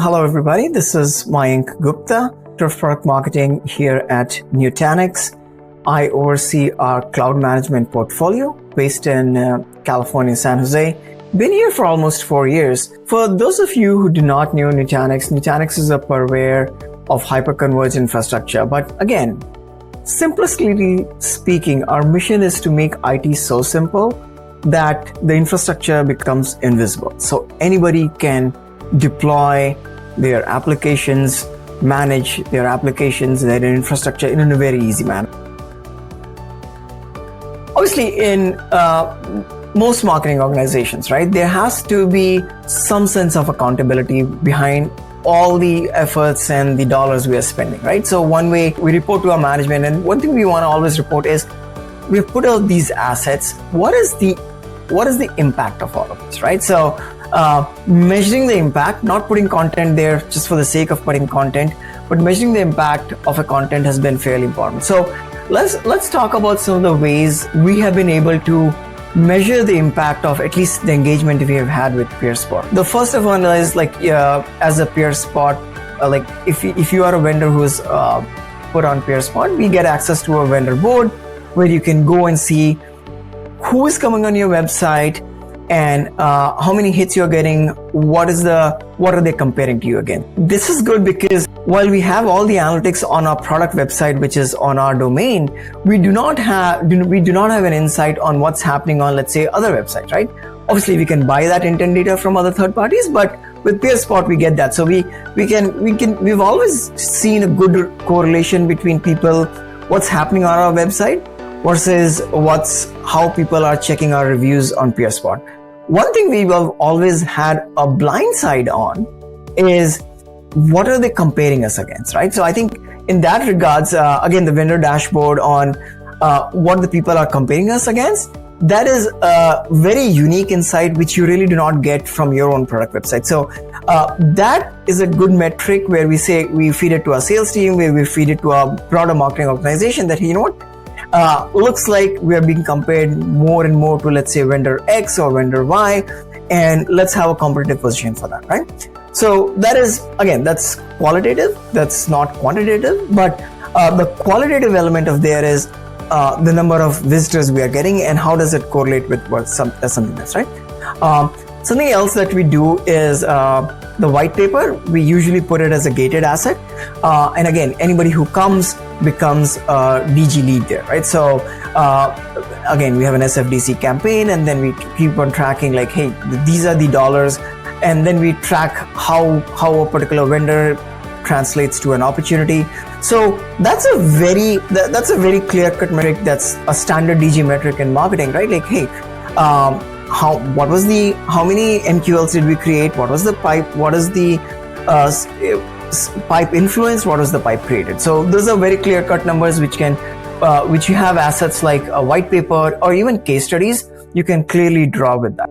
Hello, everybody. This is Mayank Gupta, Director of Product Marketing here at Nutanix. I oversee our cloud management portfolio based in California, San Jose. Been here for almost 4 years. For those of you who do not know Nutanix is a purveyor of hyperconverged infrastructure. But again, simplistically speaking, our mission is to make IT so simple that the infrastructure becomes invisible. So anybody can deploy their applications, manage their applications, their infrastructure in a very easy manner. Obviously, in most marketing organizations, right, there has to be some sense of accountability behind all the efforts and the dollars we are spending, right? So one way we report to our management, and one thing we want to always report is we've put out these assets. What is the impact of all of this, right? So measuring the impact, not putting content there just for the sake of putting content, but measuring the impact of a content has been fairly important. So let's talk about some of the ways we have been able to measure the impact of at least the engagement we have had with PeerSpot. The first of one is as a PeerSpot, if you are a vendor who's put on PeerSpot, we get access to a vendor board where you can go and see who is coming on your website and how many hits you're getting, what are they comparing to you again. This is good because while we have all the analytics on our product website, which is on our domain, we do not have an insight on what's happening on, let's say, other websites, right? Obviously, we can buy that intent data from other third parties, but with PeerSpot, we get that. So we've always seen a good correlation between people, what's happening on our website versus how people are checking our reviews on PeerSpot. One thing we've always had a blind side on is what are they comparing us against, right? So I think in that regards, again, the vendor dashboard on what the people are comparing us against, that is a very unique insight which you really do not get from your own product website. So that is a good metric where we feed it to our sales team, where we feed it to our broader marketing organization that, you know what, looks like we are being compared more and more to, let's say, vendor X or vendor Y, and let's have a competitive position for that, right? So that's qualitative, that's not quantitative, but the qualitative element of there is the number of visitors we are getting and how does it correlate with something else, right? Something else that we do is the white paper. We usually put it as a gated asset. And again, anybody who comes becomes a DG lead there, right? So again, we have an SFDC campaign, and then we keep on tracking like, hey, these are the dollars. And then we track how a particular vendor translates to an opportunity. So that's a very clear-cut metric. That's a standard DG metric in marketing, right? Like, hey, how many MQLs did we create? What was the pipe? What is the pipe influence? What was the pipe created? So those are very clear-cut numbers which you have assets like a white paper or even case studies. You can clearly draw with that.